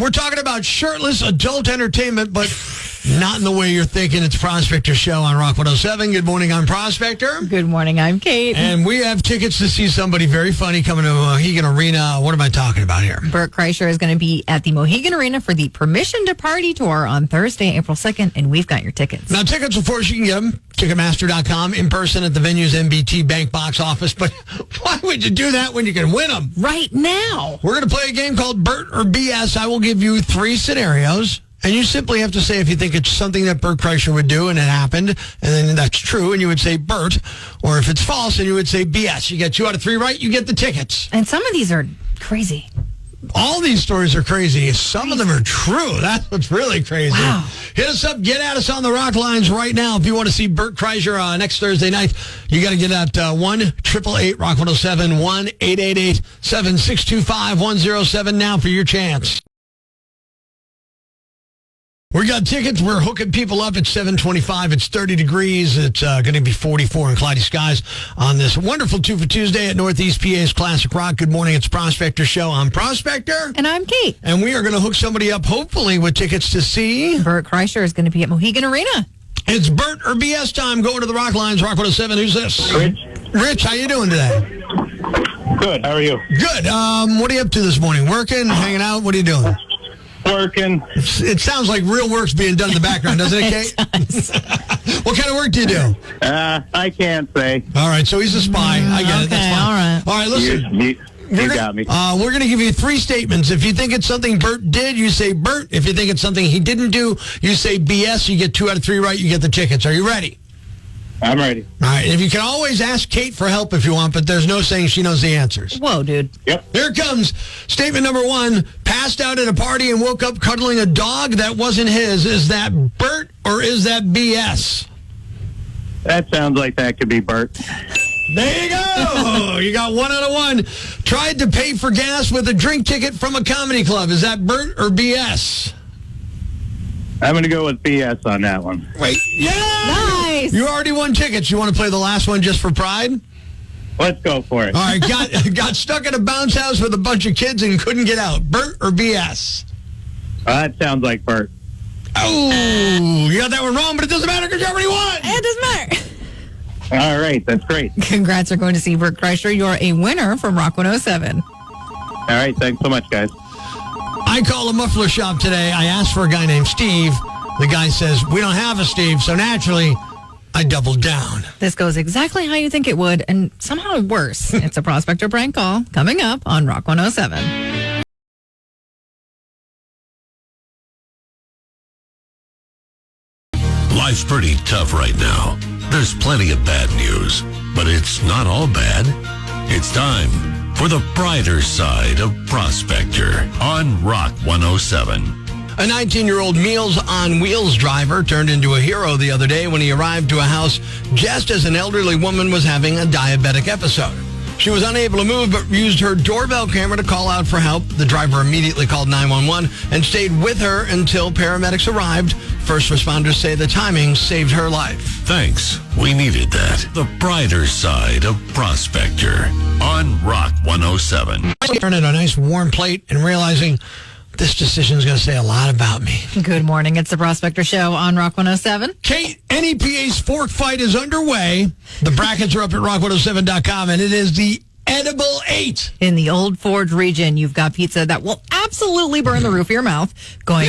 We're talking about shirtless adult entertainment, but not in the way you're thinking. It's Prospector Show on Rock 107. Good morning, I'm Prospector. Good morning, I'm Kate. And we have tickets to see somebody very funny coming to Mohegan Arena. What am I talking about here? Bert Kreischer is going to be at the Mohegan Arena for the Permission to Party Tour on Thursday, April 2nd, and we've got your tickets. Now, tickets, of course, you can get them. Ticketmaster.com, in person at the venue's MBT Bank Box office. But why would you do that when you can win them? Right now. We're going to play a game called Bert or BS. I will give you 3 scenarios. And you simply have to say if you think it's something that Bert Kreischer would do and it happened, and then that's true, and you would say Bert. Or if it's false, and you would say BS. You get 2 out of 3 right, you get the tickets. And some of these are crazy. All these stories are crazy. Some of them are true. That's what's really crazy. Wow. Hit us up. Get at us on the rock lines right now. If you want to see Bert Kreischer next Thursday night, you got to get at 1-888-ROCK-107, 1-888-762-5107 now for your chance. We got tickets. We're hooking people up at 7:25. It's 30 degrees. It's going to be 44 in cloudy skies on this wonderful 2 for Tuesday at Northeast PA's Classic Rock. Good morning. It's Prospector Show. I'm Prospector. And I'm Kate. And we are going to hook somebody up, hopefully, with tickets to see. Bert Kreischer is going to be at Mohegan Arena. It's Bert or BS time. Going to the rock lines. Rock 107. Who's this? Rich. Rich, how you doing today? Good. How are you? Good. What are you up to this morning? Working? Hanging out? What are you doing? Working. It sounds like real work's being done in the background, doesn't it, Kate? What kind of work do you do? I can't say. All right, so he's a spy. I get it. That's fine. All right. All right, listen. You got me. We're going to give you 3 statements. If you think it's something Bert did, you say Bert. If you think it's something he didn't do, you say BS. You get 2 out of 3 right, you get the tickets. Are you ready? I'm ready. All right, if you can always ask Kate for help if you want, but there's no saying she knows the answers. Whoa, dude. Yep. Here it comes. Statement number 1, passed out at a party and woke up cuddling a dog that wasn't his. Is that Bert or is that BS? That sounds like that could be Bert. There you go. You got 1 out of 1. Tried to pay for gas with a drink ticket from a comedy club. Is that Bert or BS? I'm going to go with BS on that one. Wait. Yeah! Nice. You already won tickets. You want to play the last one just for pride? Let's go for it. All right. Got stuck at a bounce house with a bunch of kids and couldn't get out. Bert or BS? That sounds like Bert. Oh, you got that one wrong, but it doesn't matter because you already won. It doesn't matter. All right. That's great. Congrats are going to see Bert Kreischer. You're a winner from Rock 107. All right. Thanks so much, guys. I call a muffler shop today. I asked for a guy named Steve. The guy says, we don't have a Steve, so naturally, I doubled down. This goes exactly how you think it would, and somehow worse. It's a Prospector prank call coming up on Rock 107. Life's pretty tough right now. There's plenty of bad news, but it's not all bad. It's time for the brighter side of Prospector on Rock 107. A 19-year-old Meals on Wheels driver turned into a hero the other day when he arrived to a house just as an elderly woman was having a diabetic episode. She was unable to move but used her doorbell camera to call out for help. The driver immediately called 911 and stayed with her until paramedics arrived. First responders say the timing saved her life. Thanks. We needed that. The brighter side of Prospector on Rock 107. Turning a nice warm plate and realizing this decision is going to say a lot about me. Good morning. It's the Prospector Show on Rock 107. Kate, NEPA's fork fight is underway. The brackets are up at rock107.com, and it is the Edible 8. In the Old Forge region, you've got pizza that will absolutely burn the roof of your mouth. Going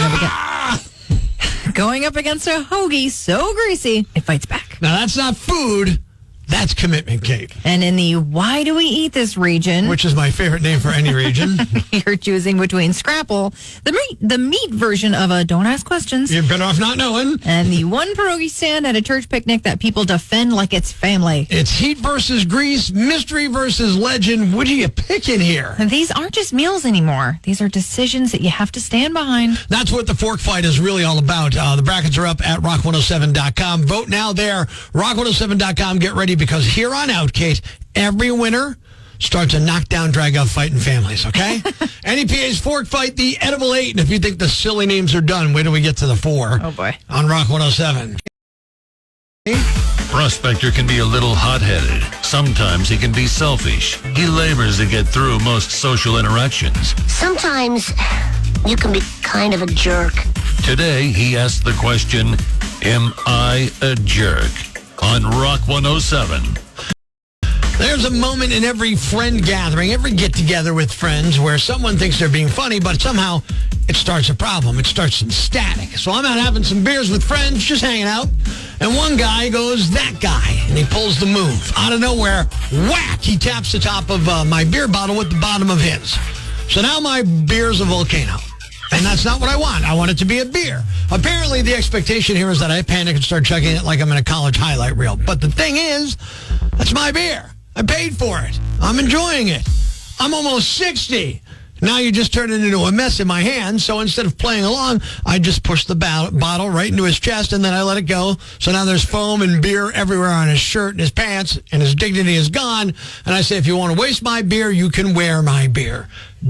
up against a hoagie so greasy, it fights back. Now, that's not food. That's commitment, Kate. And in the Why Do We Eat This region, which is my favorite name for any region, you're choosing between Scrapple, the meat version of a Don't Ask Questions. You're better off not knowing. And the one pierogi stand at a church picnic that people defend like it's family. It's heat versus grease, mystery versus legend. What are you picking here? And these aren't just meals anymore. These are decisions that you have to stand behind. That's what the fork fight is really all about. The brackets are up at rock107.com. Vote now there. Rock107.com. Get ready because here on out, Kate, every winner starts a knockdown, drag-out fight in families, okay? NEPA's fork fight, the Edible 8. And if you think the silly names are done, wait till we get to the 4. Oh, boy. On Rock 107. Prospector can be a little hot-headed. Sometimes he can be selfish. He labors to get through most social interactions. Sometimes you can be kind of a jerk. Today, he asked the question, am I a jerk? On Rock 107. There's a moment in every friend gathering, every get-together with friends where someone thinks they're being funny, but somehow it starts a problem. It starts some static. So I'm out having some beers with friends, just hanging out, and one guy goes, that guy, and he pulls the move. Out of nowhere, whack, he taps the top of my beer bottle with the bottom of his. So now my beer's a volcano. And that's not what I want. I want it to be a beer. Apparently, the expectation here is that I panic and start chugging it like I'm in a college highlight reel. But the thing is, that's my beer. I paid for it. I'm enjoying it. I'm almost 60. Now you just turned it into a mess in my hand, so instead of playing along, I just pushed the bottle right into his chest, and then I let it go. So now there's foam and beer everywhere on his shirt and his pants, and his dignity is gone. And I say, if you want to waste my beer, you can wear my beer.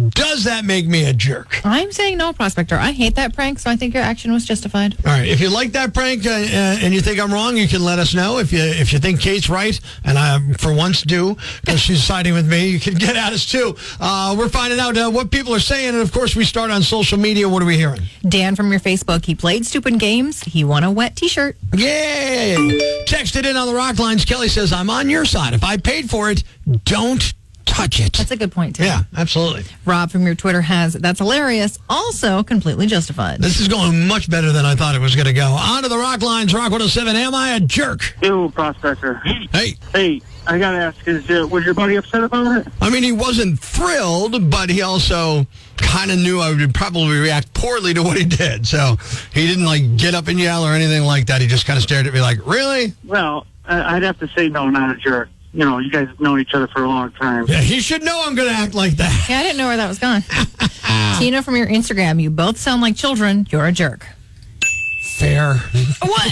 Does that make me a jerk? I'm saying no, Prospector. I hate that prank, so I think your action was justified. All right. If you like that prank and you think I'm wrong, you can let us know. If you think Kate's right, and I for once do, because she's siding with me, you can get at us too. We're finding out what people are saying, and of course we start on social media. What are we hearing? Dan from your Facebook, he played stupid games. He won a wet T-shirt. Yay! Texted in on the rock lines. Kelly says, I'm on your side. If I paid for it, don't touch it. That's a good point, too. Yeah, absolutely. Rob from your Twitter has, that's hilarious, also completely justified. This is going much better than I thought it was going to go. On to the rock lines, Rock 107. Am I a jerk? Ew, Prospector. Hey. Hey, I got to ask, was your buddy upset about it? I mean, he wasn't thrilled, but he also kind of knew I would probably react poorly to what he did. So he didn't, get up and yell or anything like that. He just kind of stared at me like, really? Well, I'd have to say no, not a jerk. You know, you guys have known each other for a long time. Yeah, he should know I'm going to act like that. Yeah, I didn't know where that was going. Tina from your Instagram, you both sound like children. You're a jerk. Fair. What?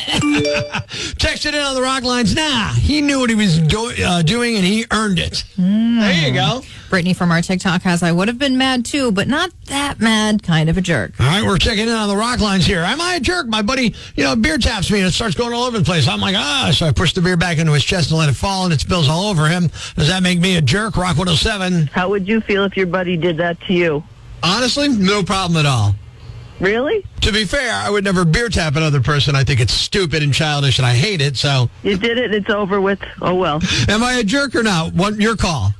Texted in on the rock lines. Nah, he knew what he was doing, and he earned it. There you go. Brittany from our TikTok has, I would have been mad too, but not that mad, kind of a jerk. All right, we're checking in on the rock lines here. Am I a jerk? My buddy, beer taps me, and it starts going all over the place. I'm like, so I push the beer back into his chest and let it fall, and it spills all over him. Does that make me a jerk? Rock 107. How would you feel if your buddy did that to you? Honestly, no problem at all. Really? To be fair, I would never beer tap another person. I think it's stupid and childish, and I hate it, so. You did it, it's over with. Oh, well. Am I a jerk or not? Your call.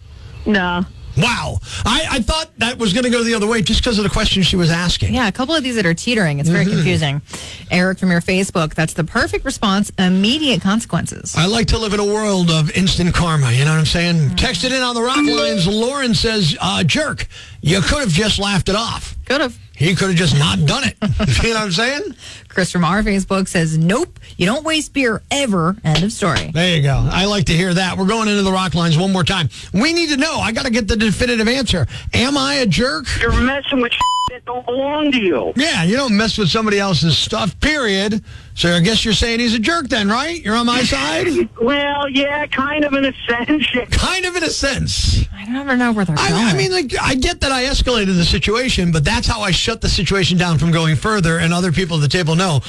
No. Wow. I thought that was going to go the other way just because of the question she was asking. Yeah, a couple of these that are teetering. It's very confusing. Eric from your Facebook, that's the perfect response, immediate consequences. I like to live in a world of instant karma, you know what I'm saying? Texted in on the rock lines, Lauren says, jerk, you could have just laughed it off. Could have. He could have just not done it. You know what I'm saying? Chris from our Facebook says, nope, you don't waste beer ever. End of story. There you go. I like to hear that. We're going into the rock lines one more time. We need to know. I got to get the definitive answer. Am I a jerk? You're messing with that don't belong to you. Yeah, you don't mess with somebody else's stuff, period. So I guess you're saying he's a jerk then, right? You're on my side? Well, yeah, kind of in a sense. Kind of in a sense. I never know where they're going. I mean, I get that I escalated the situation, but that's how I shut the situation down from going further, and other people at the table know,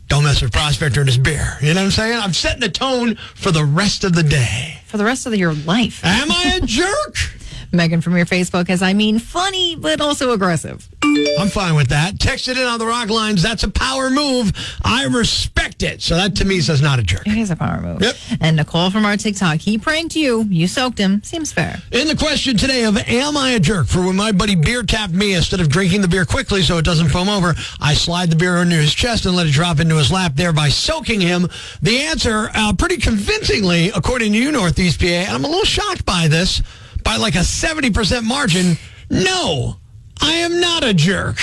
don't mess with Prospector and his beer. You know what I'm saying? I'm setting the tone for the rest of the day. For the rest of your life. Am I a jerk? Megan from your Facebook has, funny, but also aggressive. I'm fine with that. Text it in on the rock lines. That's a power move. I respect it. So that to me says not a jerk. It is a power move. Yep. And Nicole from our TikTok, he pranked you. You soaked him. Seems fair. In the question today of am I a jerk for when my buddy beer tapped me, instead of drinking the beer quickly so it doesn't foam over, I slide the beer under his chest and let it drop into his lap, thereby soaking him. The answer, pretty convincingly, according to you, Northeast PA, and I'm a little shocked by this, by like a 70% margin, no, I am not a jerk.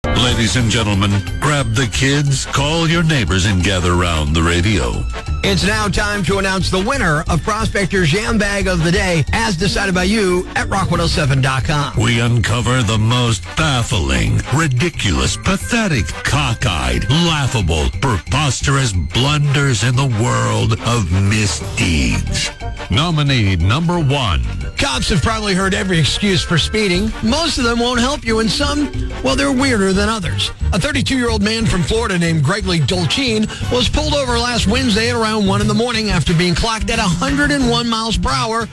Ladies and gentlemen, grab the kids, call your neighbors, and gather around the radio. It's now time to announce the winner of Prospector's Yambag of the day, as decided by you at rock107.com. We uncover the most baffling, ridiculous, pathetic, cockeyed, laughable, preposterous blunders in the world of misdeeds. Nominee number 1. Cops have probably heard every excuse for speeding. Most of them won't help you, and some, well, they're weirder than others. A 32-year-old man from Florida named Gregory Dolcine was pulled over last Wednesday at around 1 in the morning after being clocked at 101 miles per hour,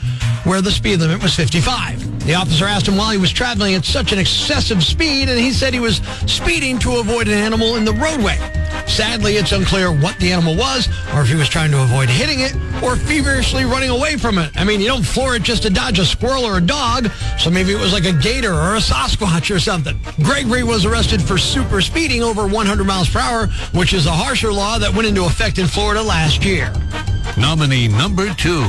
where the speed limit was 55. The officer asked him why he was traveling at such an excessive speed, and he said he was speeding to avoid an animal in the roadway. Sadly, it's unclear what the animal was, or if he was trying to avoid hitting it, or feverishly running away from it. I mean, you don't floor it just to dodge a squirrel or a dog, so maybe it was like a gator or a Sasquatch or something. Gregory was arrested for super speeding over 100 miles per hour, which is a harsher law that went into effect in Florida last year. Nominee number 2.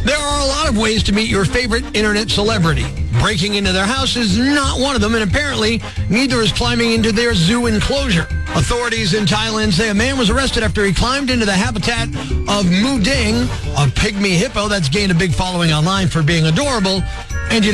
There are a lot of ways to meet your favorite internet celebrity. Breaking into their house is not one of them, and apparently neither is climbing into their zoo enclosure. Authorities in Thailand say a man was arrested after he climbed into the habitat of Mohegan, a pygmy hippo that's gained a big following online for being adorable and,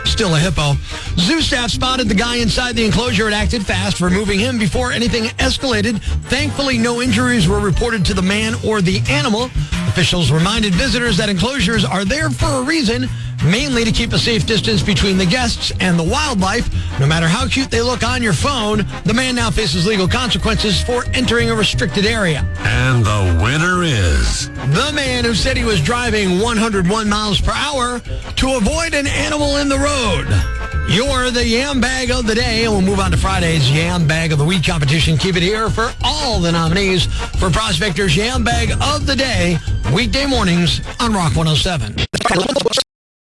still a hippo. Zoo staff spotted the guy inside the enclosure and acted fast, removing him before anything escalated. Thankfully, no injuries were reported to the man or the animal. Officials reminded visitors that enclosures are there for a reason, mainly to keep a safe distance between the guests and the wildlife. No matter how cute they look on your phone, the man now faces legal consequences for entering a restricted area. And the winner is... the man who said he was driving 101 miles per hour to avoid an animal in the road. You're the Yambag of the day. And we'll move on to Friday's Yambag of the Week competition. Keep it here for all the nominees for Prospector's Yambag of the Day, weekday mornings on Rock 107.